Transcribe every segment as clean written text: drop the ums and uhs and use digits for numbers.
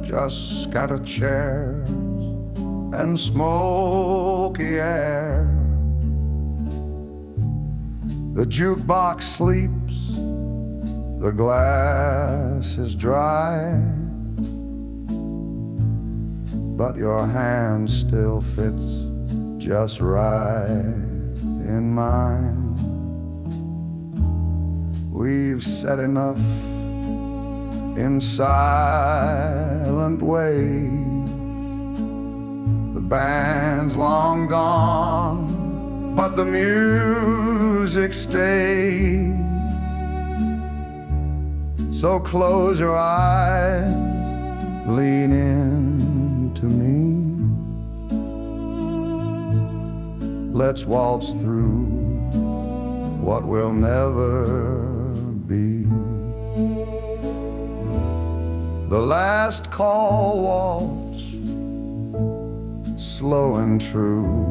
just scattered chairs and smoky air. The jukebox sleeps, the glass is dry, but your hand still fits just right in mine. We've said enough in silent ways. The band's long gone, but the music stays. So close your eyes, lean in to me. Let's waltz through what will never be. The last call waltz, slow and true.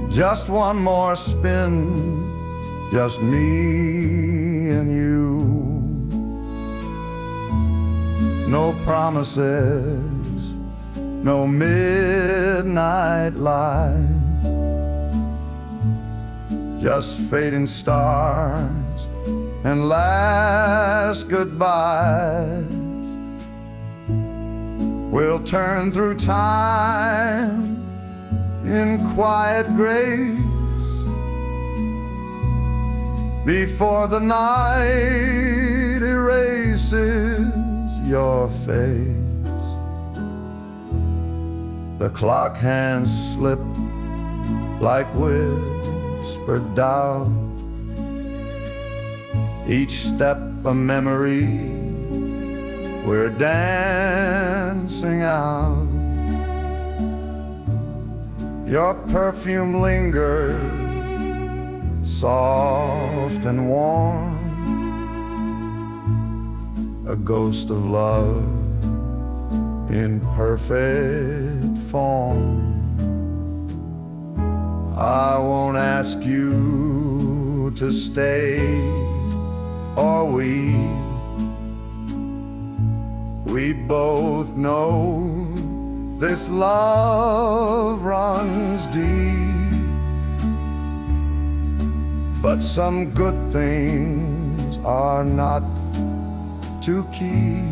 Just one more spin, just me and you. No promises, no midnight lies, just fading stars and last goodbyes. We'll turn through time in quiet grace before the night erases your face. The clock hands slip like whispered doubt, each step a memory we're dancing out. Your perfume lingers, soft and warm, a ghost of love in perfect form. I won't ask you to stay or we both know this love runs deep. But some good things are not to keep.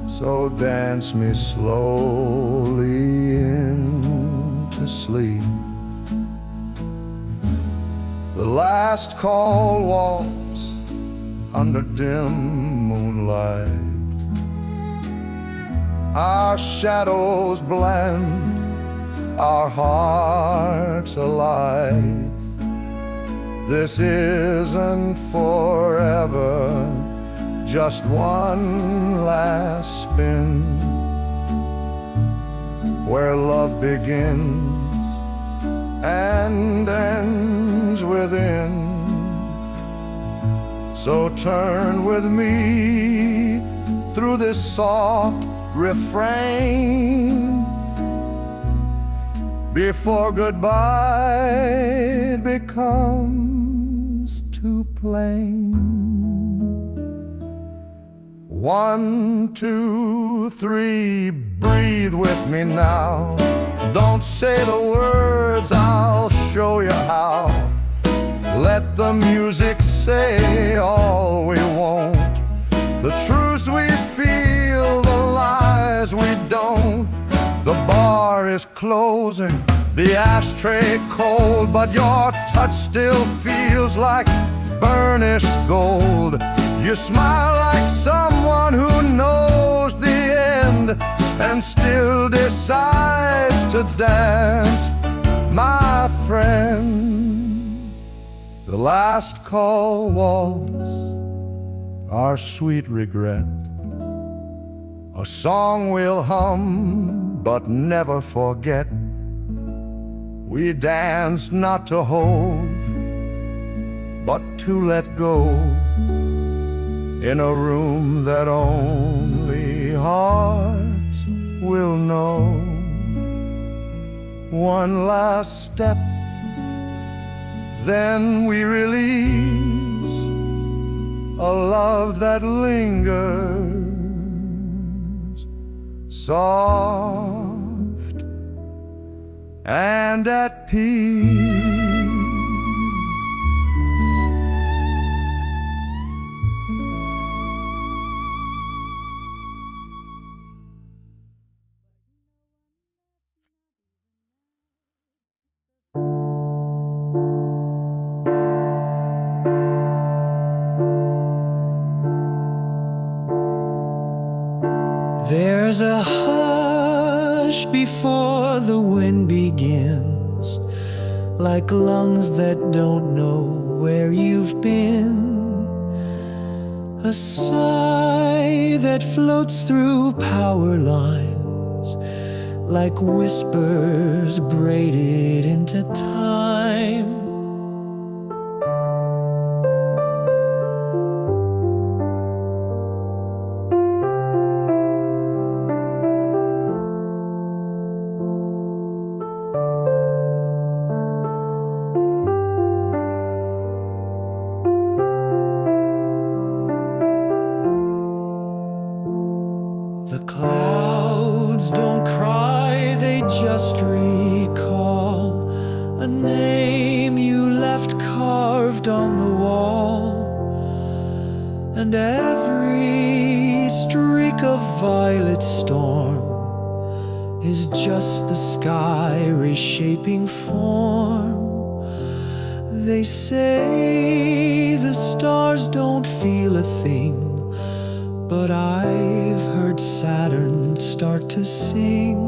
So dance me slowly into sleep. The last call waltz under dim moonlight. Our shadows blend, our hearts alike. This isn't forever, just one last spin, where love begins and ends within. So turn with me through this soft refrain before goodbye becomes too plain. 1, 2, 3, breathe with me now. Don't say the words, I'll show you how. Let the music say all we want, the truths we feel, the lies we don't. The bar is closing, the ashtray cold, but your touch still feels like burnished gold. You smile like someone who knows the end and still decides to dance, my friend. The last call waltz, our sweet regret, a song we'll hum but never forget. We dance not to hold, but to let go, in a room that only hearts will know. One last step, then we release a love love that lingers, soft and at peace. There's a hush before the wind begins, like lungs that don't know where you've been. A sigh that floats through power lines, like whispers braided into time. The clouds don't cry, they just recall a name you left carved on the wall. And every streak of violet storm is just the sky reshaping form. They say the stars don't feel a thing, but I've heard Saturn start to sing.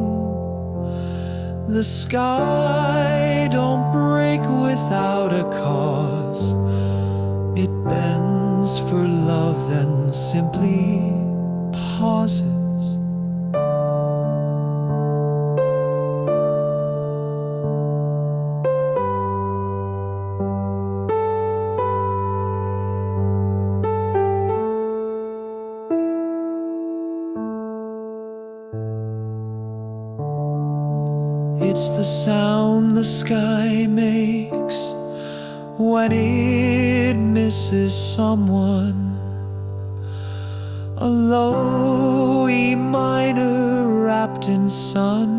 The sky don't break without a cause. It bends for love, then simply pauses. It's the sound the sky makes when it misses someone. A low E minor wrapped in sun,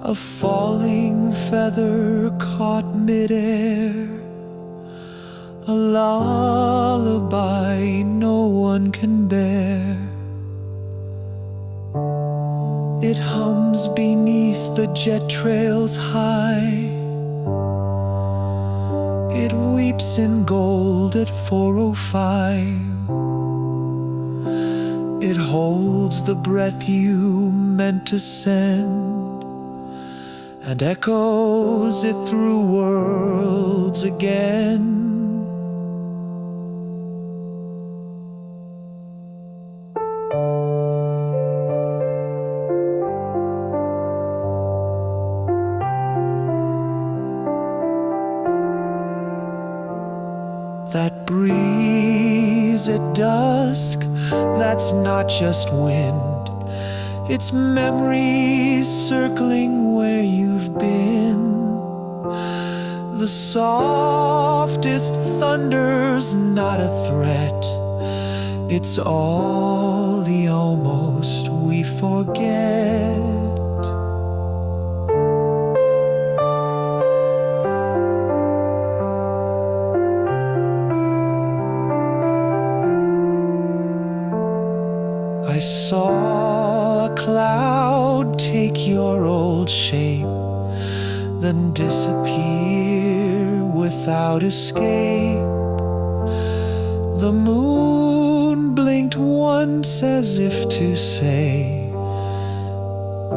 a falling feather caught midair, a lullaby no one can bear. It hums beneath the jet trails high. It weeps in gold at 4:05. It holds the breath you meant to send, and echoes it through worlds again. That breeze at dusk, that's not just wind. It's memories circling where you've been. The softest thunder's not a threat. It's all the almost we forget. I saw a cloud take your old shape, then disappear without escape. The moon blinked once as if to say,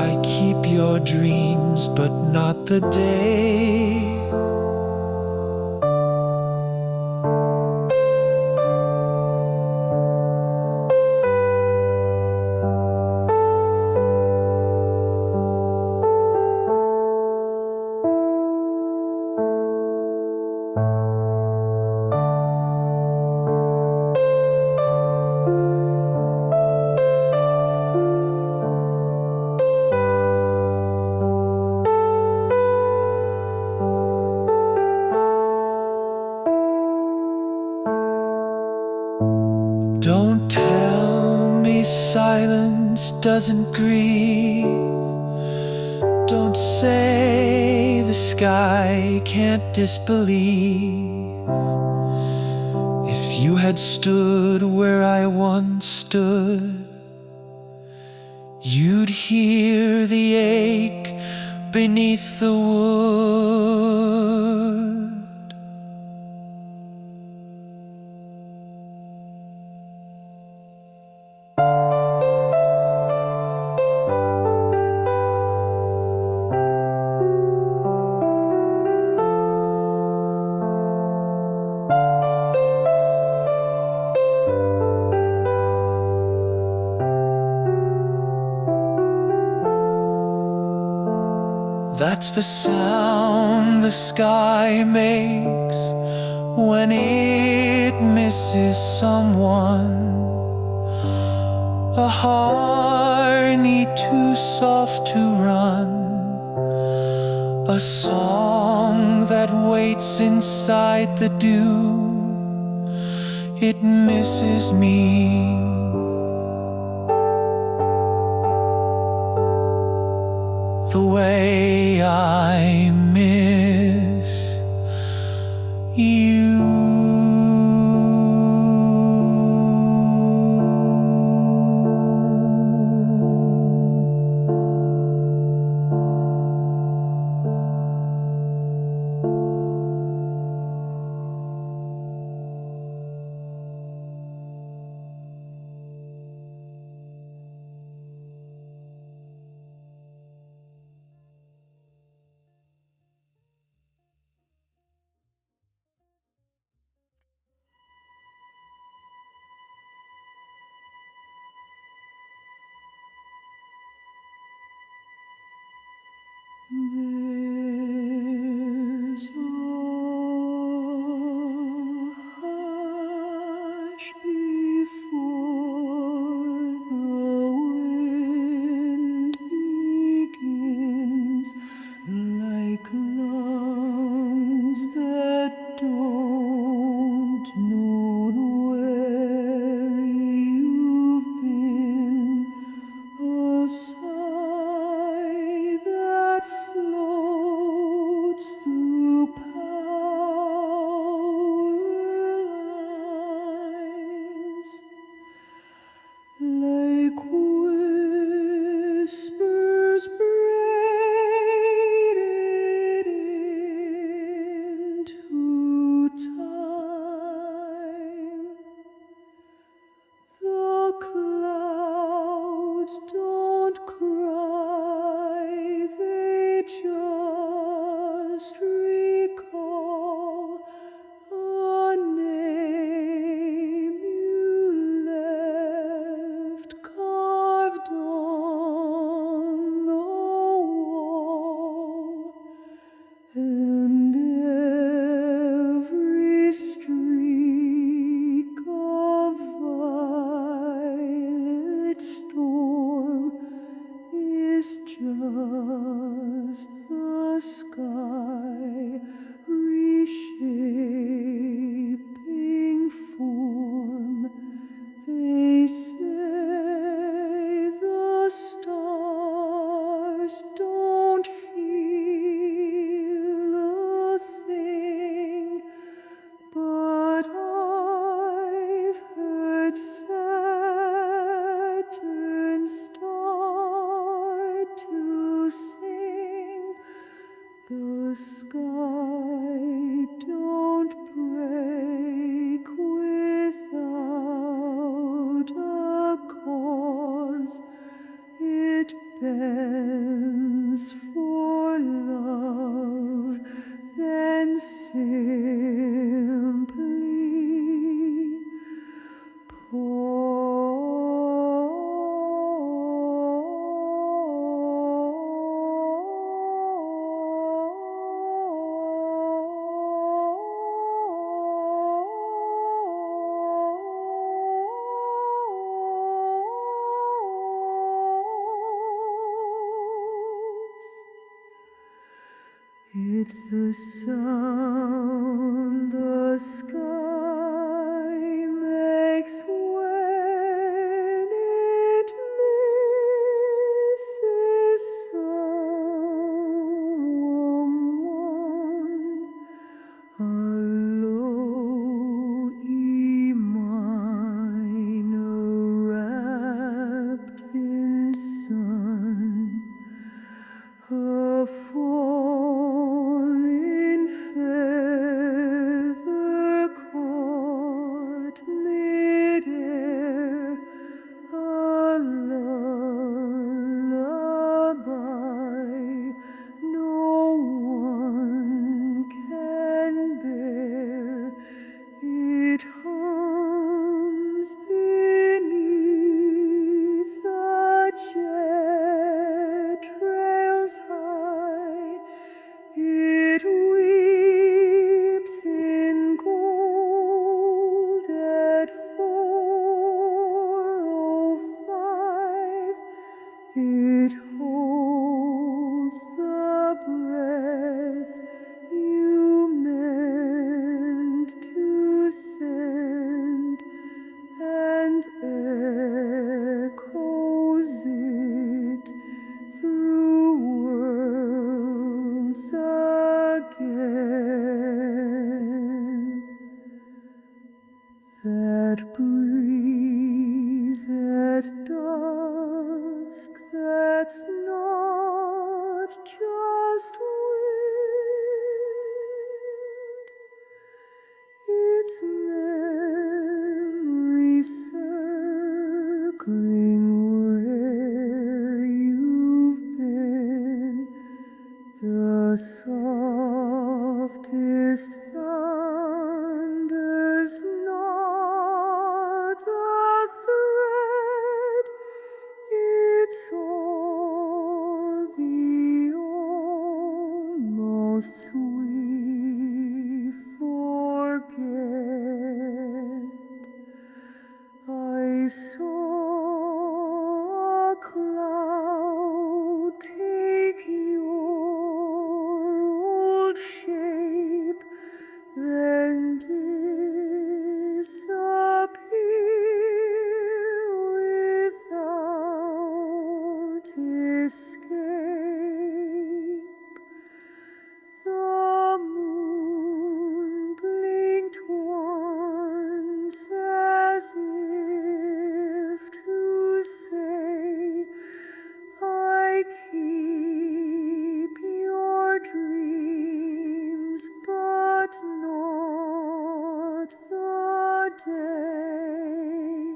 I keep your dreams but not the day. me silence doesn't grieve. Don't say the sky can't disbelieve. If you had stood where I once stood, you'd hear the ache beneath the wood. That's the sound the sky makes when it misses someone. A harmony too soft to run, a song that waits inside the dew. It misses me. The way I miss you. There's a hush before the wind begins, like lungs that don't know where you've been. A sigh that floats through power lines, like whispers braided into time. The clouds don't cry, they just recall a name you left carved on the wall, and every streak of violet storm is just the sky reshaping form. They say the stars don't feel a thing, but I've heard Saturn start to sing. The sky don't break without a cause. It bends for love, then simply it's the sound the sky makes when that breeze at dusk, that's not just wind, it's memory circling where you've been. The softest thunder's not a threat, it's all the almost we forget. I saw a cloud take your old shape, then disappear without escape. The moon blinked once as if to say, I keep your dreams, but not the day.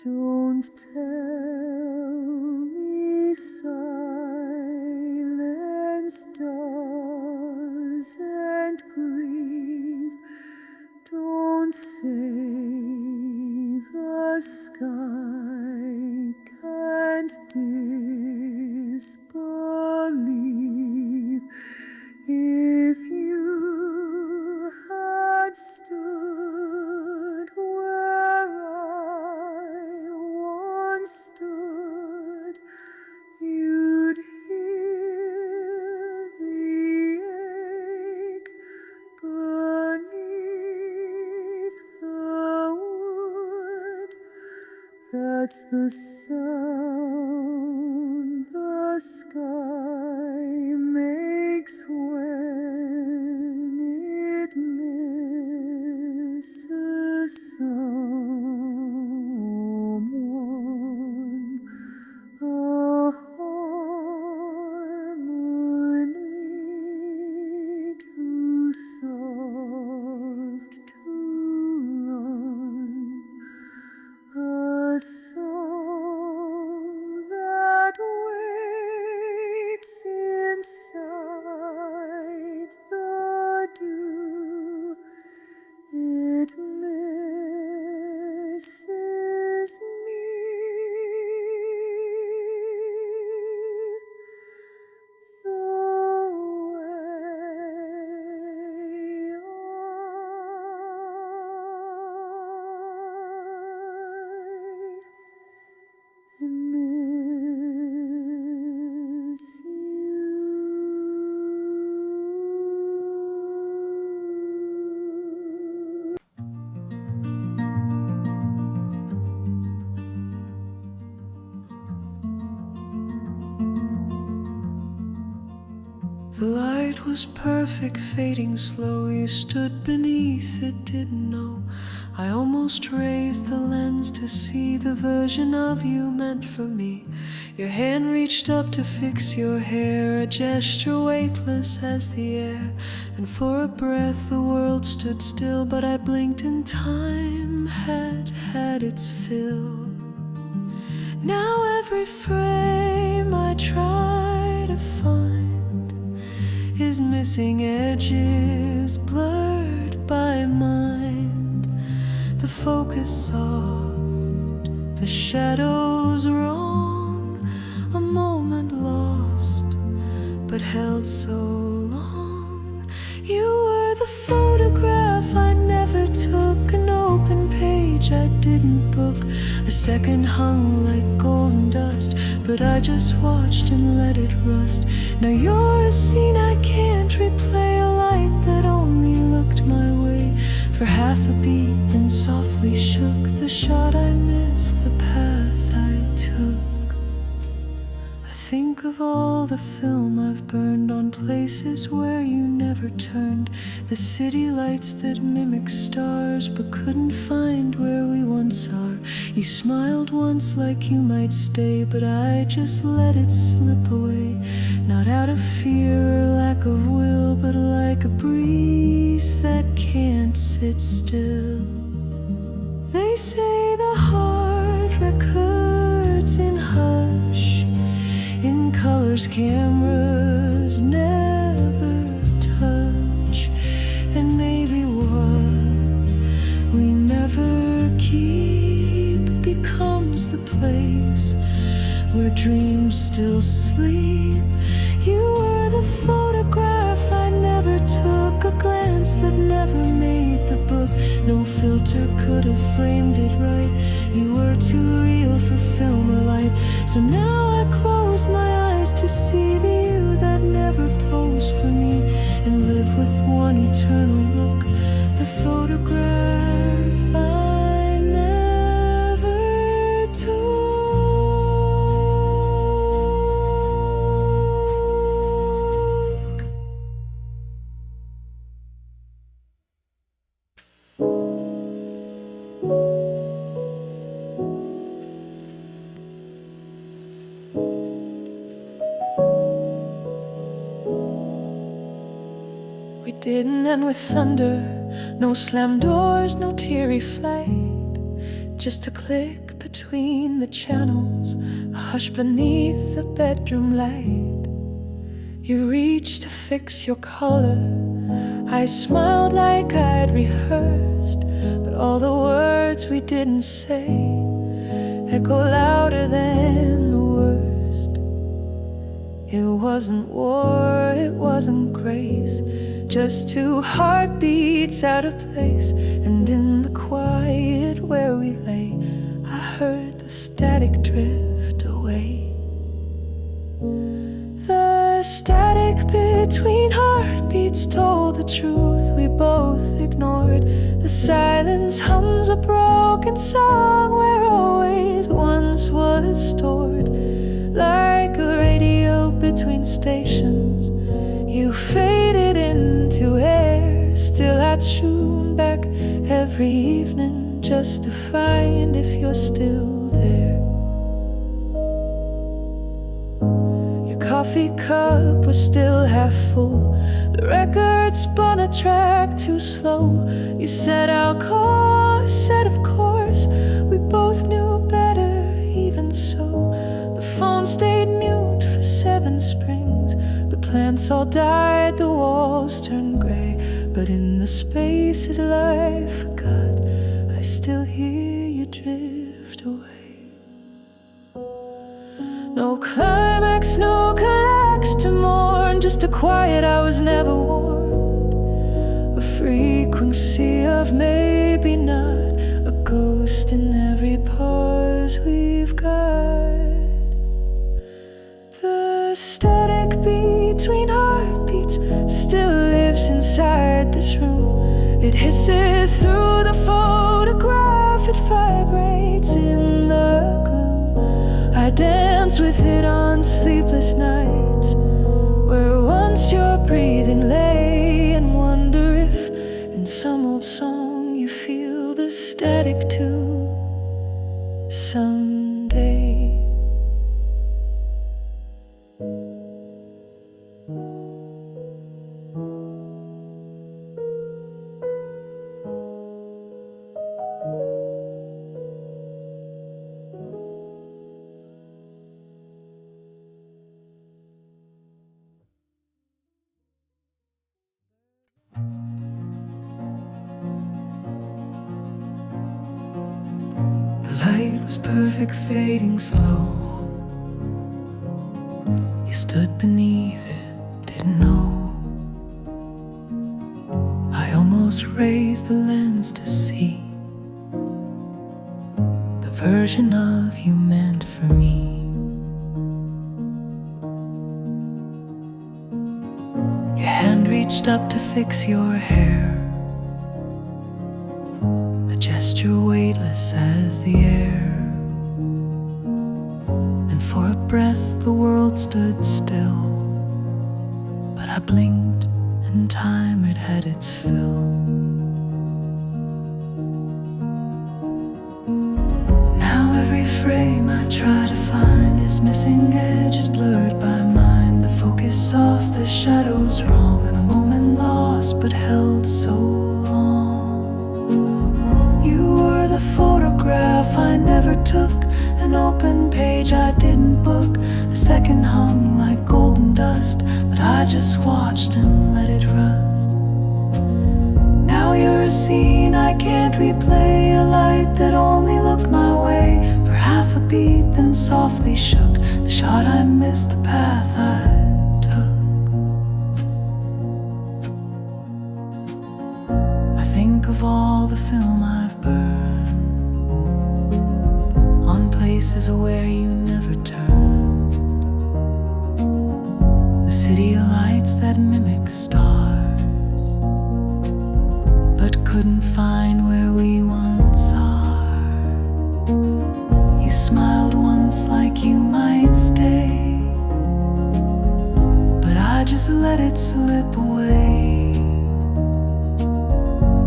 Don't tell me silence doesn't grieve. Don't say the sky can't disbelieve. If you had stood where I once stood, you'd hear the ache beneath the wood. That's the sound the sky makes when it misses someone. A harmony too soft to run, a soul that waits inside the dew. It misses me. The way I miss you. The light was perfect, fading slow. You stood beneath it, didn't know. I almost raised the lens to see the version of you meant for me. Your hand reached up to fix your hair, a gesture weightless as the air. And for a breath the world stood still, but I blinked and time had had its fill. Now every frame I try to find is missing edges blurred by mind. The focus soft, the shadows wrong, a moment lost, but held so long. You were the photograph I never took, an open page I didn't book, a second hung like golden dust, but I just watched and let it rust. Now you're a scene I can't replay, a light that only looked my way for half a beat, then softly shook. The shot I missed, the path I took. think of all the film I've burned on places where you never turned, the city lights that mimic stars but couldn't find where we once are. You smiled once like you might stay, but I just let it slip away, not out of fear or lack of will, but like a breeze that can't sit still. They say the heart records in hush, in colors cameras never touch, and maybe what we never keep becomes the place where dreams still sleep. You were the photograph I never took, a glance that never made the book. No filter could have framed it right. You were too real for film or light. So now I close my eyes to see the you that never posed for me, and live with one eternal look, the photograph I never took. We didn't end with thunder, no slammed doors, no teary flight, just a click between the channels, a hush beneath the bedroom light. You reached to fix your color, I smiled like I'd rehearsed, but all the words we didn't say echo louder than the worst. It wasn't war, it wasn't grace, just two heartbeats out of place. And in the quiet where we lay, I heard the static drift away. The static between heartbeats told the truth we both ignored. The silence hums a broken song where always once was stored. Like a radio between stations, you faded into air. Still I tune back every evening just to find if you're still there. Your coffee cup was still half full, the record spun a track too slow. You said I'll call, I said of course, we both knew better even so. The phone stayed mute for 7 springs, the plants all died, the walls turned gray, but in the spaces life forgot, I still hear you drift away. No climax, no collapse to mourn, just a quiet I was never warned. A frequency of maybe not, a ghost in every pause we've got. The static between heartbeats still lives inside this room. It hisses through the photograph, it vibrates in the gloom. I dance with it on sleepless nights, where once your breathing lay, and wonder if in some old song you feel the static too someday. The light was perfect, fading slow. You stood beneath it, didn't know. I almost raised the lens to see the version of you meant for me. Your hand reached up to fix your hair, a gesture weightless as the air, and for a breath, the world stood still. But I blinked, and time had had its fill. Now every frame I try to find is missing edges blurred by mine. The focus off, the shadows wrong, and a moment lost but held so long. You were the photograph I never took, an open page I didn't book, a second hung like golden dust, but I just watched and let it rust. Now you're a scene I can't replay, a light that only looked my way for half a beat, then softly shook the shot I missed, the path I took. I think of all the film I've burned on places where you never turned, the city lights that mimic stars, but couldn't find where we once are. You smiled once like you might stay, but I just let it slip away,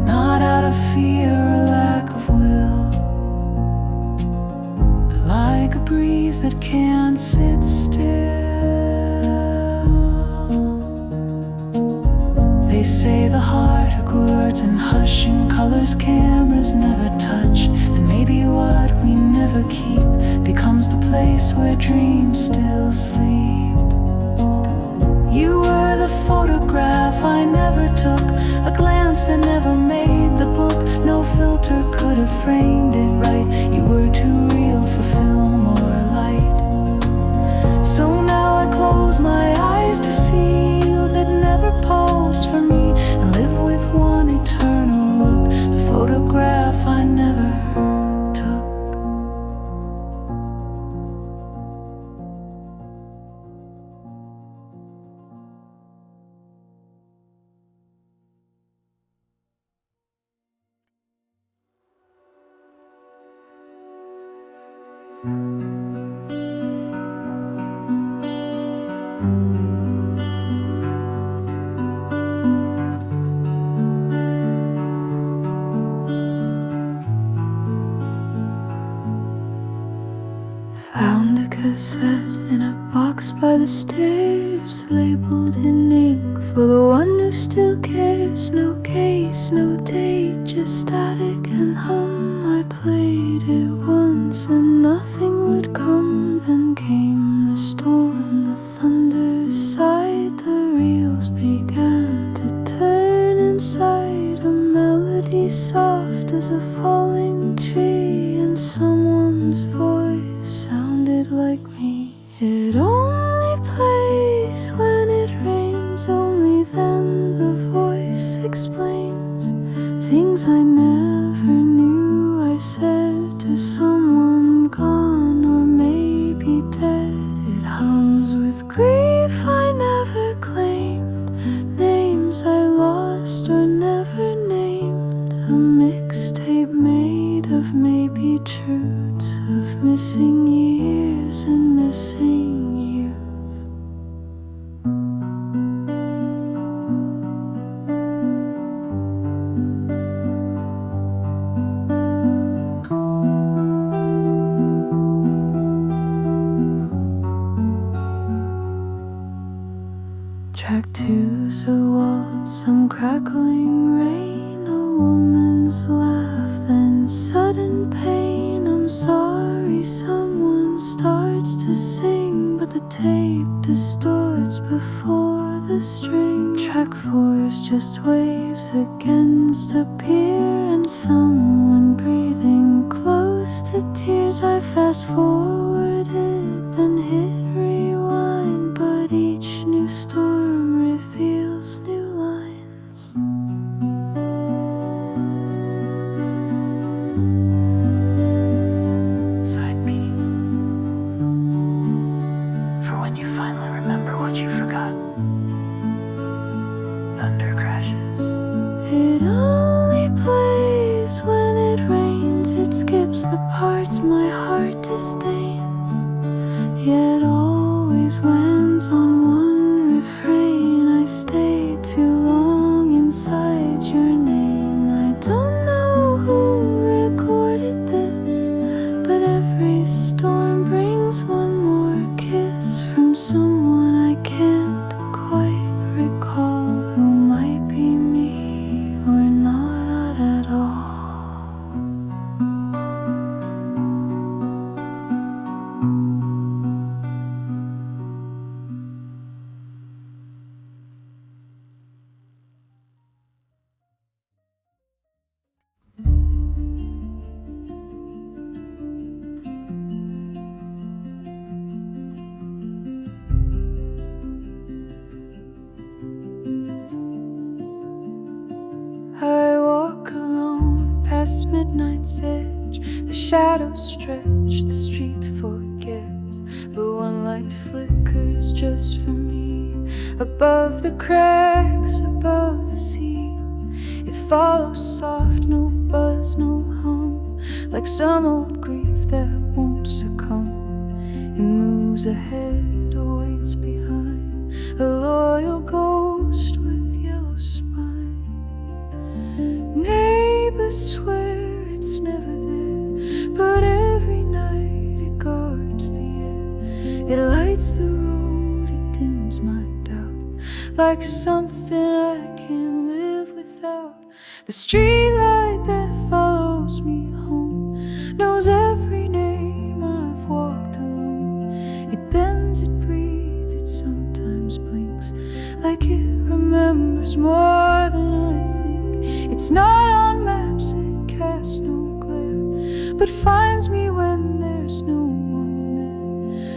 not out of fear or lack of will, but like a breeze that can't sit still. They say the heart accords in hushing colors cameras never touch, and maybe what we never keep becomes the place where dreams still sleep. You were the photograph I never took, a glance that never made the book. No filter could have framed it right. You were too real for film or light. So now I close my eyes to see you that never posed for me, and live with one eternal look, the photograph I never took. Found a cassette in a box by the stairs, labeled in ink for the one who still cares. No case, no date, just static and hum. I played it once and nothing would come. Then came the storm, the thunder sighed, the reels began to turn inside. A melody soft as a falling tree, and someone's voice sounded like me. It only plays when it rains, only then the voice explains things I never knew I said to someone gone or maybe dead. It hums with grief I never claimed, names I lost or never named. A mixtape made of maybe truths, of missing years and missing youth. Track two's a waltz, some crackling rain, a woman's laugh, then sudden pain. I'm sorry, someone starts to sing, but the tape distorts before the string. Track four's just waves against a pier, and someone breathing close to tears. I fast forwarded, then hit rewind, but each new storm reveals new lines. Side B, for when you finally remember what you forgot. Thunder crashes. It only plays when it rains. It skips the parts my heart disdains, yet all night's edge, the shadows stretch, the street forgets, but one light flickers just for me. Above the cracks, above the sea, it follows soft, no buzz, no hum, like some old grief that won't succumb. It moves ahead, awaits behind, a loyal ghost with yellow spine. Neighbors swear it's never there, but every night it guards the air. It lights the road, it dims my doubt, like something I can't live without. The streetlight that follows me home knows every name I've walked alone. It bends, it breathes, it sometimes blinks, like it remembers more than I think. It's not on maps, it casts no glare, but finds me when there's no one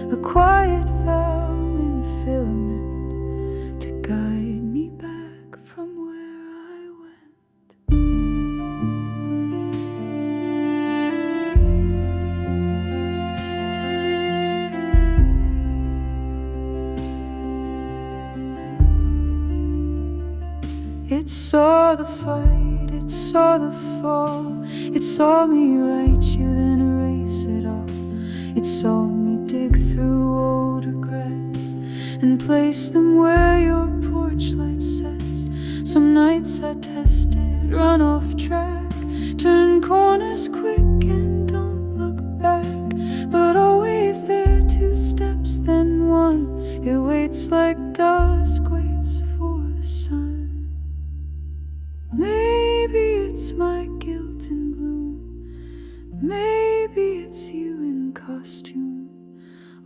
there. A quiet vow in filament to guide me back from where I went. It saw the fight, it saw the fall, it saw me write you then erase it all. It saw me dig through old regrets and place them where your porch light sets. Some nights I tested, run off track, turn corners quick and don't look back, but always there, 2 steps then 1. It waits like dusk waits for the sun. Maybe it's my guilt in bloom, maybe it's you in costume,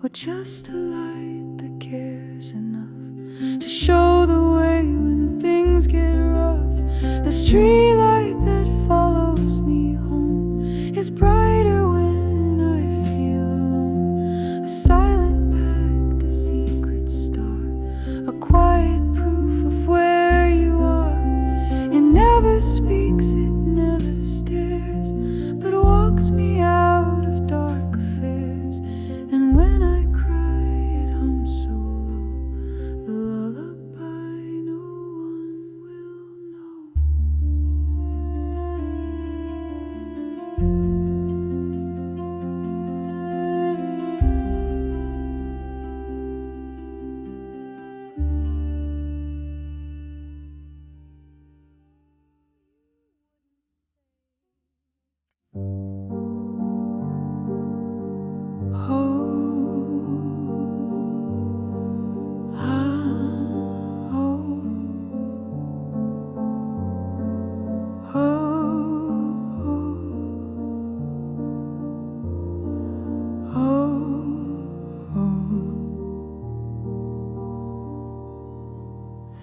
or just a light that cares enough to show the way when things get rough. The streetlight that follows me home is brighter when I feel alone. A silent pact, a secret star, a quiet proof of where you are. It never speaks, it never stares, but walks me out of dark affairs. And when I cry, it hums so low, the lullaby no one will know.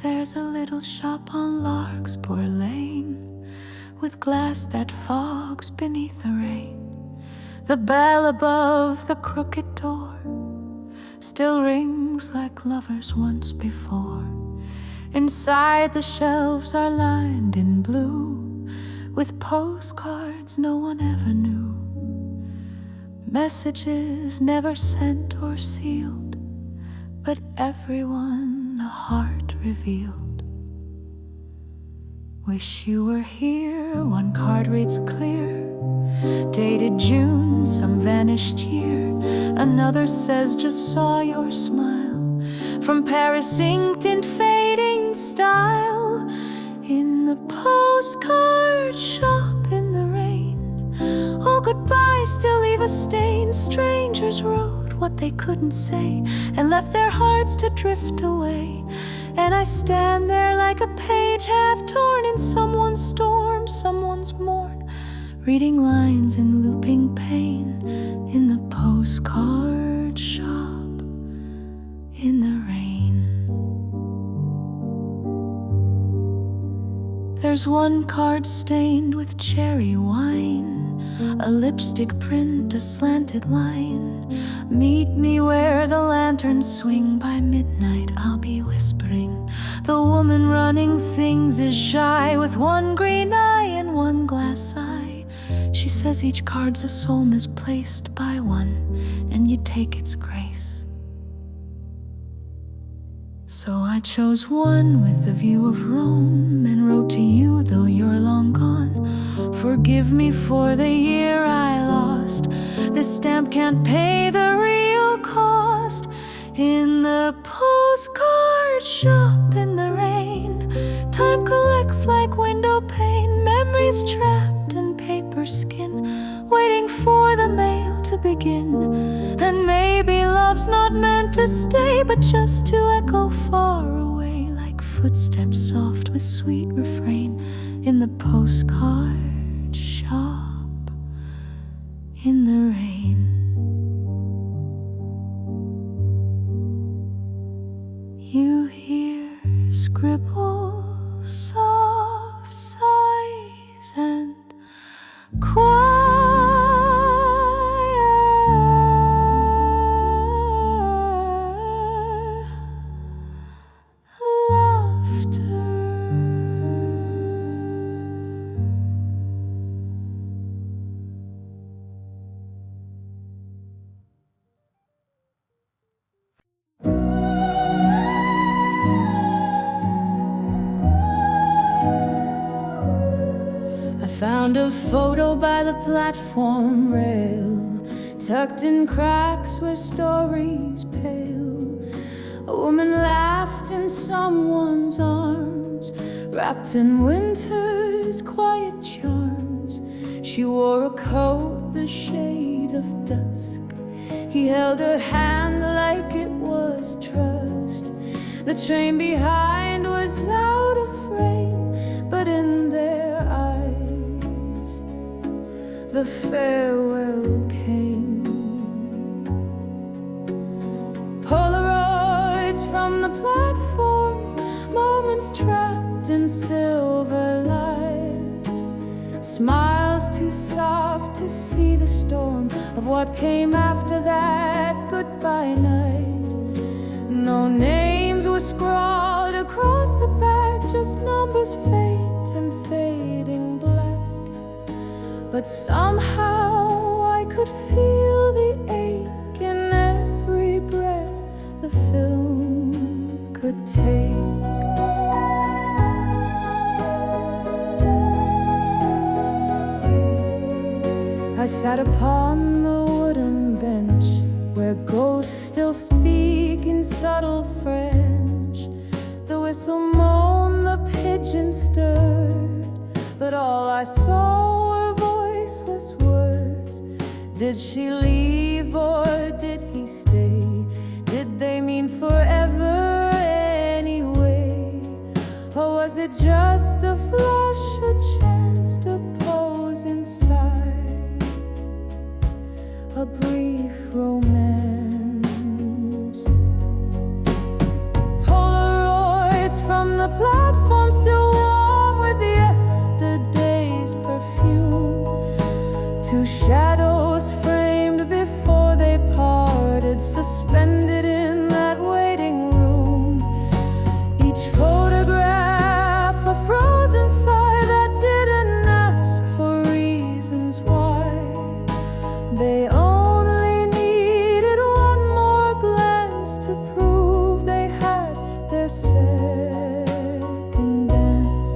There's a little shop on Larkspur Lane, with glass that fogs beneath the rain. The bell above the crooked door still rings like lovers once before. Inside the shelves are lined in blue with postcards no one ever knew, messages never sent or sealed, but everyone a heart revealed. Wish you were here, one card reads clear, dated June, some vanished year. Another says, just saw your smile, from Paris inked in fading style. In the postcard shop in the rain, oh goodbye, still leave a stain. Strangers wrote what they couldn't say and left their hearts to drift away. And I stand there like a page half torn in someone's storm, someone's morn, reading lines in looping pain in the postcard shop in the rain. There's one card stained with cherry wine, a lipstick print, a slanted line. Meet me where the lanterns swing, by midnight I'll be whispering. The woman running things is shy, with one green eye and one glass eye. She says each card's a soul misplaced by one, and you take its grace. So I chose one with a view of Rome, and wrote to you though you're long gone. Forgive me for the year I lost. This stamp can't pay the real cost. In the postcard shop in the rain, time collects like window pane, memories trapped in paper skin, waiting for the mail to begin. And maybe love's not meant to stay, but just to echo far away, like footsteps soft with sweet refrain in the postcard shop in the rain. You hear scribbles, soft sighs, and quiet laughter. I found a photo by the platform rail, tucked in cracks where stories pale. A woman laughed in someone's arms, wrapped in winter's quiet charms. She wore a coat the shade of dusk. He held her hand like it was trust. The train behind was out of frame, but in their eyes the farewell came. Polaroids from the platform, moments trapped in silver light, smiles too soft to see the storm of what came after that goodbye night. No names were scrawled across the back, just numbers faint and fading black. But somehow I could feel the ache in every breath the film could take. I sat upon the wooden bench where ghosts still speak in subtle French. The whistle moaned, the pigeon stirred, but all I saw were voiceless words. Did she leave or did he stay? Did they mean forever anyway? Or was it just a flash, a chance to pose inside a brief romance? Polaroids from the platform, still warm with yesterday's perfume. Two shadows framed before they parted, suspended in that waiting room. Each photograph a frozen sigh that didn't ask for reasons why. They only needed one more glance to prove they had their second dance.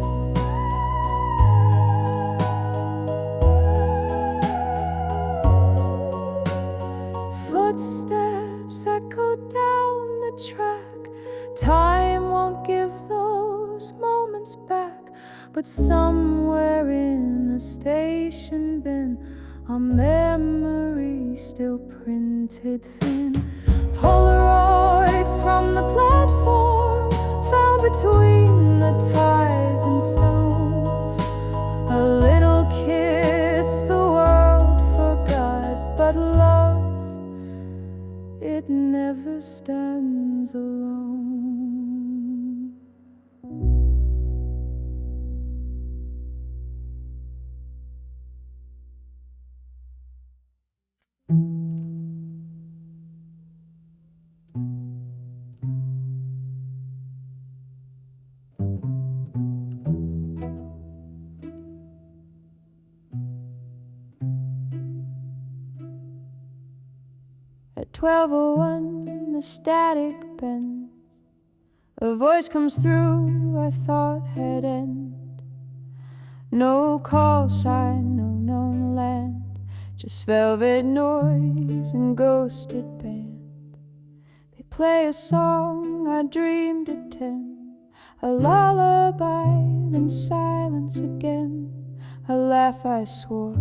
Footsteps echo down the track. Time won't give those moments back, but somewhere in a station bin, a memory still printed thin. Polaroids from the platform, found between the ties and stone. A little kiss the world forgot, but love, it never stands alone. At 12:01 the static bends. A voice comes through I thought had end. No call sign, no known land, just velvet noise and ghosted band. They play a song I dreamed at 10, a lullaby, then silence again. A laugh I swore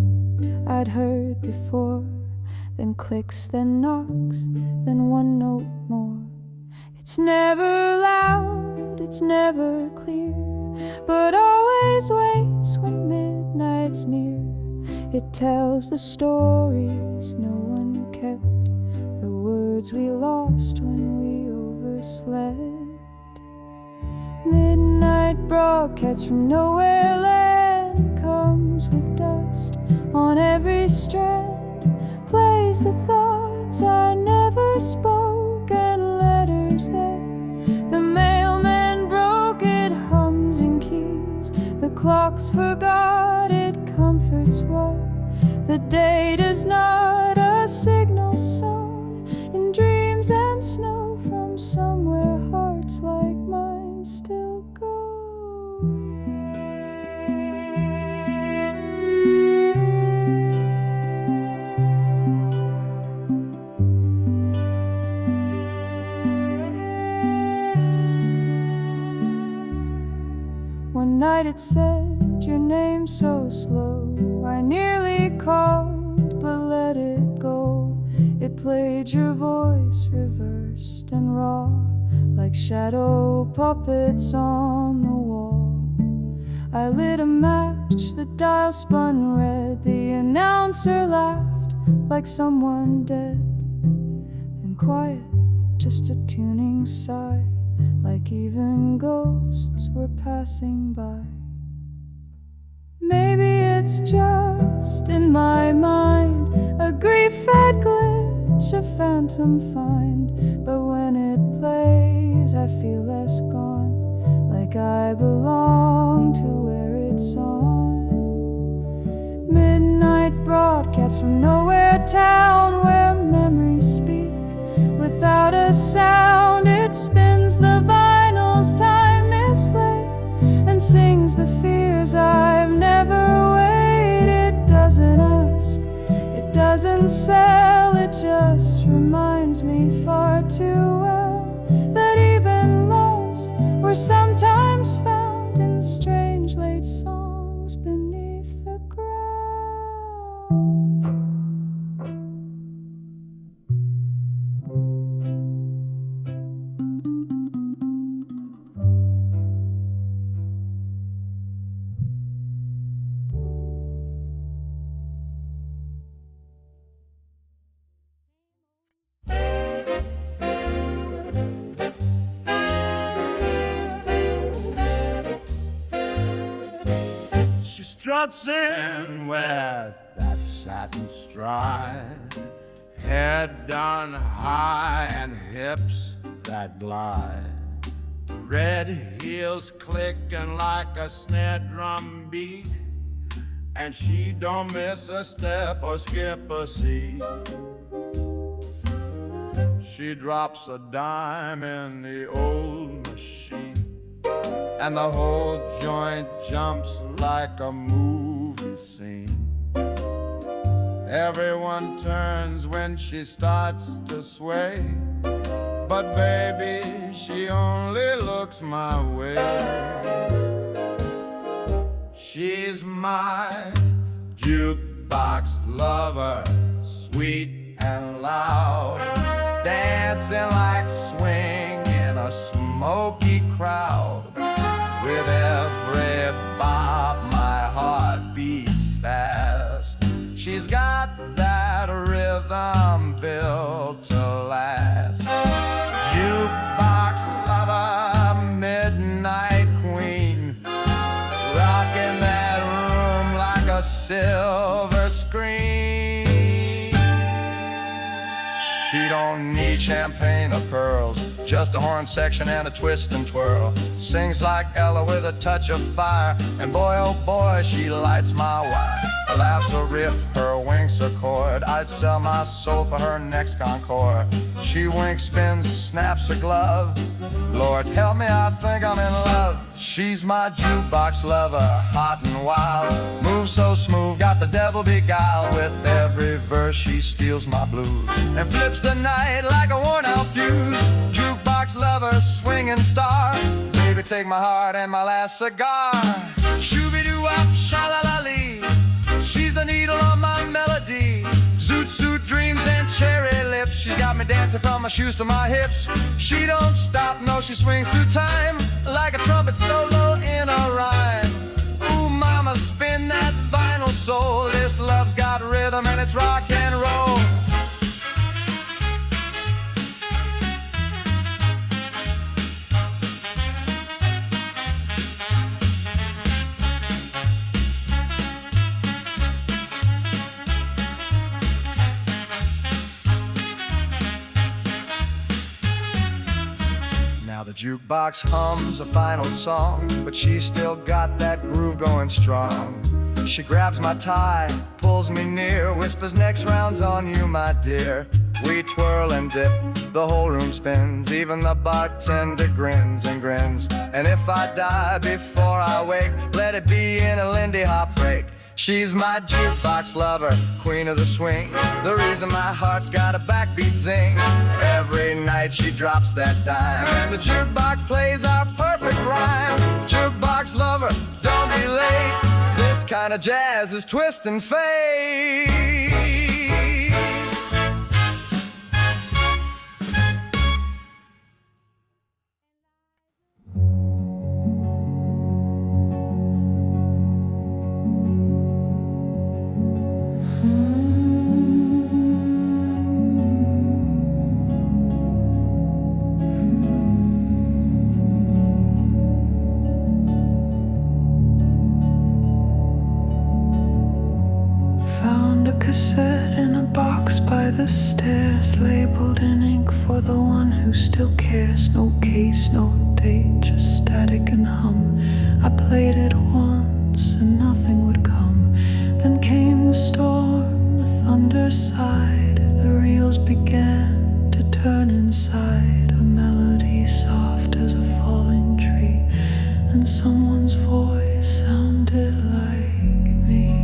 I'd heard before, then clicks, then knocks, then one note more. It's never loud, it's never clear, but always waits when midnight's near. It tells the stories no one kept, the words we lost when we overslept. Midnight broadcasts from nowhere land, comes with dust on every strand, plays the thoughts I never spoke and letters there. The mailman broke it, hums and keys. The clocks forgot, it comforts what the day does not. A signal sown in dreams and snow from somewhere hearts like mine still go. One night it said your name so slow, I nearly called but let it go. It played your voice reversed and raw, like shadow puppets on the wall. I lit a match, the dial spun red, the announcer laughed like someone dead. Then quiet, just a tuning sigh, like even ghosts were passing by. Maybe it's just in my mind, a grief-fed glitch, a phantom find. But when it plays, I feel less gone, like I belong to where it's on. Midnight broadcasts from nowhere town, where memories speak without a sound. It spins the vinyls, time mislaid, and sings the fears I've never weighed. It doesn't ask, it doesn't sell, it just reminds me far too well that even lost were sometimes found in strange late songs beneath the ground. She struts in with that satin stride, head done high and hips that glide. Red heels clicking like a snare drum beat, and she don't miss a step or skip a seat. She drops a dime in the old machine, and the whole joint jumps like a movie scene. Everyone turns when she starts to sway, but baby, she only looks my way. She's my jukebox lover, sweet and loud, dancing like swing in a smoky crowd. With every bop, my heart beats fast. She's got that rhythm built to last. Jukebox lover, midnight queen, rocking that room like a silver screen. She don't need champagne or pearls, just a horn section and a twist and twirl. Sings like Ella with a touch of fire, and boy, oh boy, she lights my wire. Her laugh's a riff, her winks a chord. I'd sell my soul for her next Concord. She winks, spins, snaps her glove. Lord help me, I think I'm in love. She's my jukebox lover, hot and wild. Moves so smooth, got the devil beguiled. With every verse she steals my blues and flips the night like a worn-out fuse. Jukebox lover, swinging star. Baby, take my heart and my last cigar. Shooby-doo-wop, sha-la-la-lee. She's the needle on my melody. Zoot suit dreams and cherry lips. She's got me dancing from my shoes to my hips. She don't stop, no, she swings through time like a trumpet solo in a rhyme. Ooh, mama, spin that vinyl soul. This love's got rhythm and it's rock and roll. Now the jukebox hums a final song, but she's still got that groove going strong. She grabs my tie, pulls me near, whispers next round's on you, my dear. We twirl and dip, the whole room spins, even the bartender grins and grins. And if I die before I wake, let it be in a Lindy Hop break. She's my jukebox lover, queen of the swing, the reason my heart's got a backbeat zing. Every night she drops that dime, and the jukebox plays our perfect rhyme. Jukebox lover, don't be late. This kind of jazz is twist and fade. Cassette in a box by the stairs, labeled in ink for the one who still cares. No case, no date, just static and hum. I played it once and nothing would come. Then came the storm, the thunder sighed. The reels began to turn inside. A melody soft as a falling tree, and someone's voice sounded like me.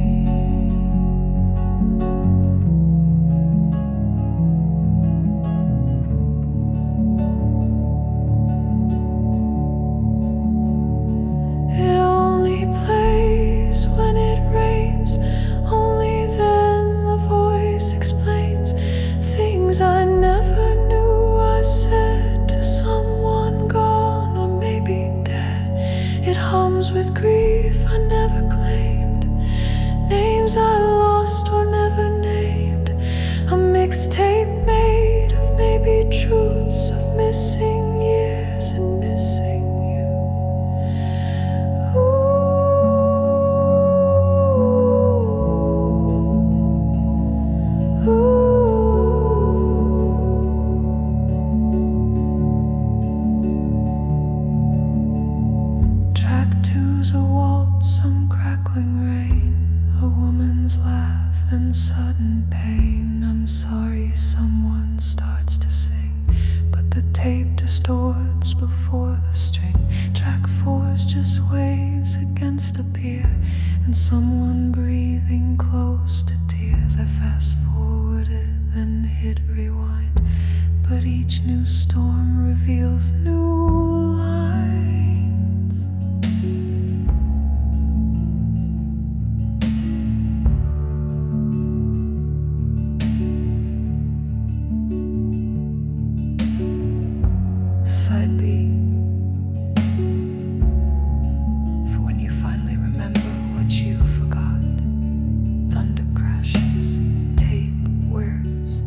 I never knew I said to someone gone or maybe dead. It hums with grief I never claimed, names I lost or never named. A mixtape made of maybe truths of missing years and missing youth. Ooh. Ooh. A waltz, some crackling rain, a woman's laugh, then sudden pain. I'm sorry, someone starts to sing, but the tape distorts before the string. Track 4's just waves against a pier, and someone breathing close to tears. I fast forwarded, then hit rewind, but each new storm reveals new lines. Side B, for when you finally remember what you forgot. Thunder crashes, tape whirs.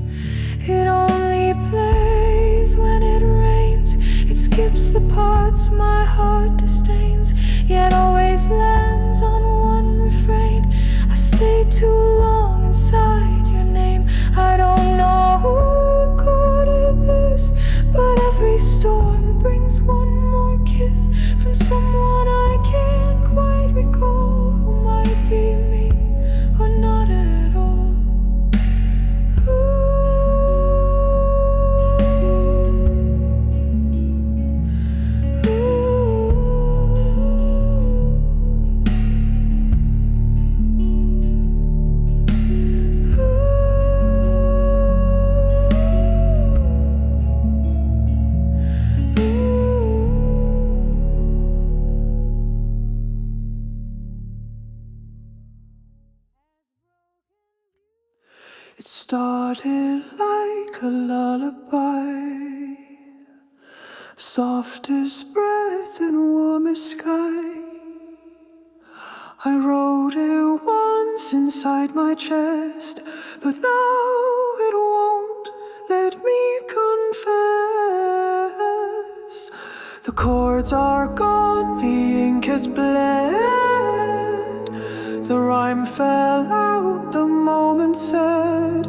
It only plays when it rains. It skips the parts my heart disdains, yet always lands on one refrain. I stay too long inside your name. I don't know who recorded this, but every storm brings one more kiss from someone I can't quite recall, who might be me or It started like a lullaby, softest breath and warmest sky. I wrote it once inside my chest, but now it won't let me confess. The chords are gone, the ink has bled. The rhyme fell out, the moment said.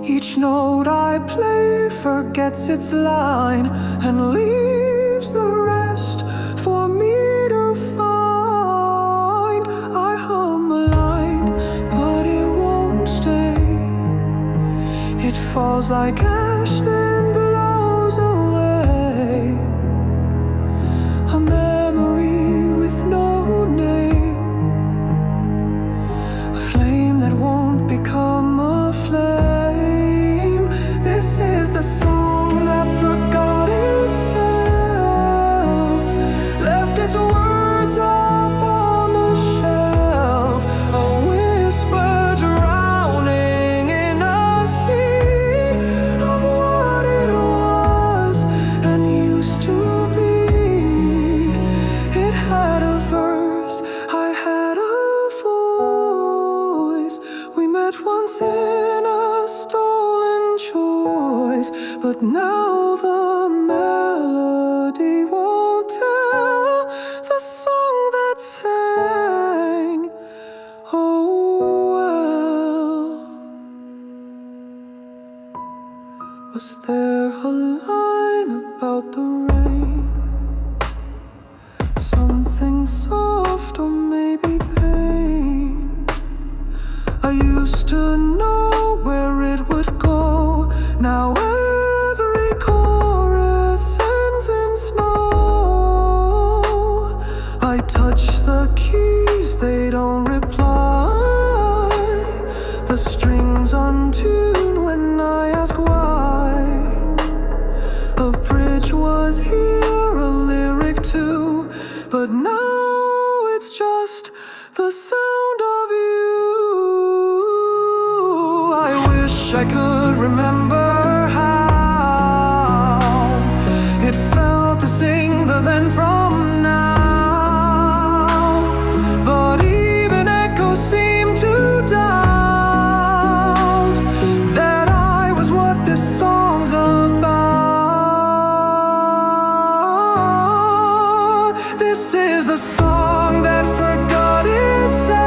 Each note I play forgets its line and leaves the rest for me to find. I hum a line, but it won't stay. It falls like ash, then blows away. A memory with no name, a flame that won't become a flame. This is the song that forgot itself, left its words up on the shelf, a whisper drowning in a sea of what it was and used to be. It had a verse, I had a voice. We met once in a stolen choice, but now the melody won't tell the song that sang. Oh well. Was there a line about the rain? Something soft or maybe pain? I used to know where it would go. Now every chorus ends in snow. I touch the keys, they don't reply. The strings untune when I ask why. A bridge was here, a lyric too, but now it's just the sound of you. I wish I could remember how it felt to sing the then from now, but even echoes seem to doubt that I was what this song's about. This is the song that forgot itself,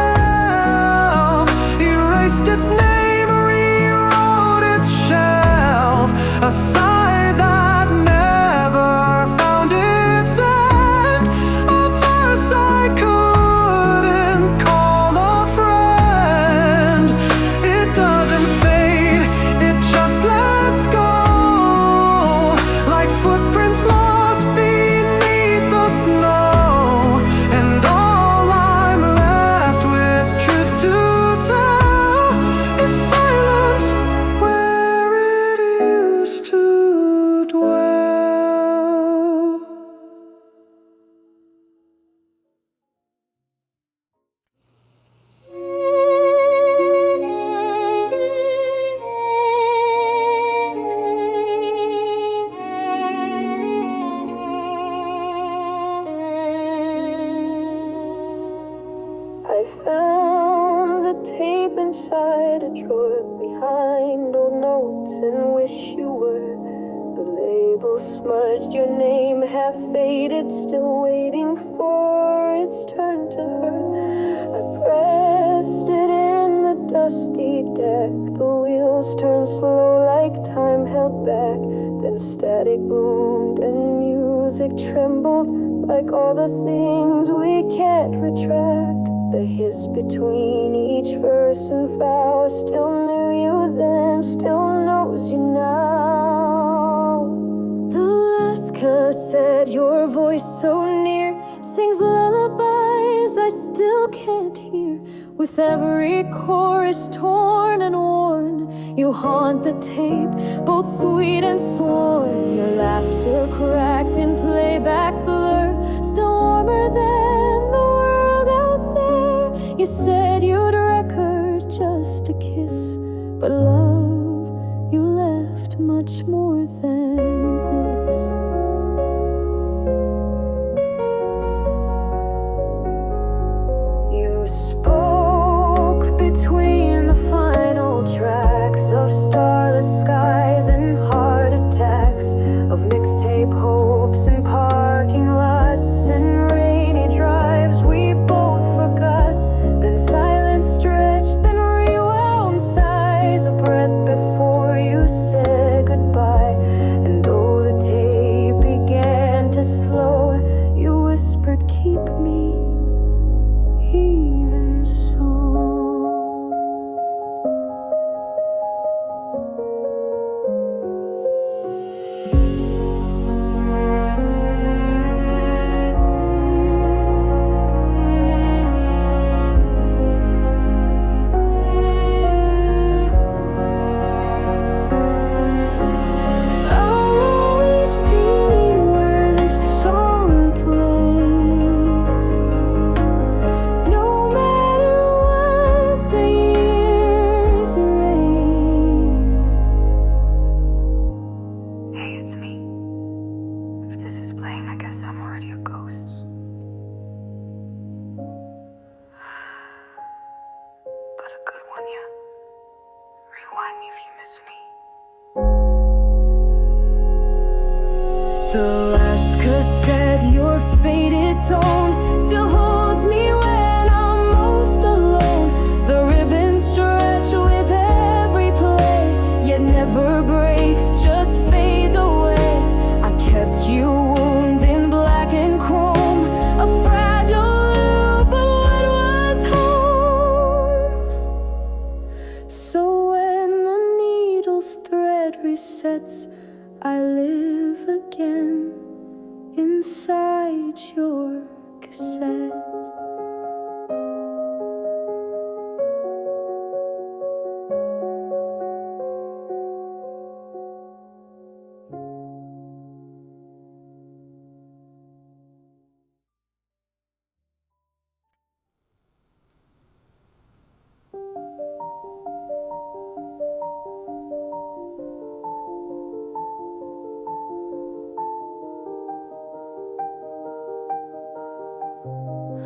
erased its name, rewrote its shelf, a sigh that never found its end, a verse I couldn't call a friend. It doesn't fade, it just lets go, like footprints lost beneath the snow. And all I'm left with, truth to tell, is silence where it used to dwell. I found the tape inside a drawer behind old notes and wish you were. The label smudged, your name half faded, still waiting for its turn to hurt. I pressed it in the dusty deck, the wheels turned slow like time held back. Then static boomed and music trembled like all the things we can't retract. The hiss between each verse and vow still knew you then, still knows you now. The last cassette, your voice so near, sings lullabies I still can't hear. With every chorus torn and worn, you haunt the tape, both sweet and sworn. Your laughter cracked in playback blur, still warmer than the world out there. You said you'd record just a kiss, But love, you left much more than this. You spoke between the final tracks of starless skies and heart attacks, of mixtape hopes and parking lots and rainy drives we both forgot. Then silence stretched, then rewound sighs, a breath before you said goodbye. And though the tape began to slow, you whispered, keep me even so. I'll always be where this song plays, no matter what the years erase. Hey, it's me. If this is playing, I guess I'm already a ghost. But a good one, yeah. Rewind me if you miss me. The last cassette, your faded tone, still holds me when I'm most alone. The ribbon stretch with every play, yet never breaks, just fades away. I kept you wound in black and chrome, a fragile loop of what was home. So when the needle's thread resets, I live again inside your cassette.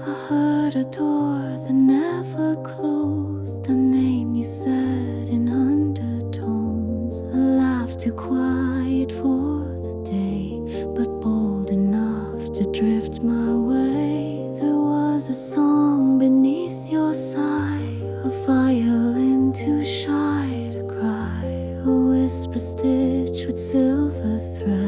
I heard a door that never closed, a name you said in undertones, a laugh too quiet for the day, but bold enough to drift my way. There was a song beneath your sigh, a violin too shy to cry, a whisper stitched with silver thread.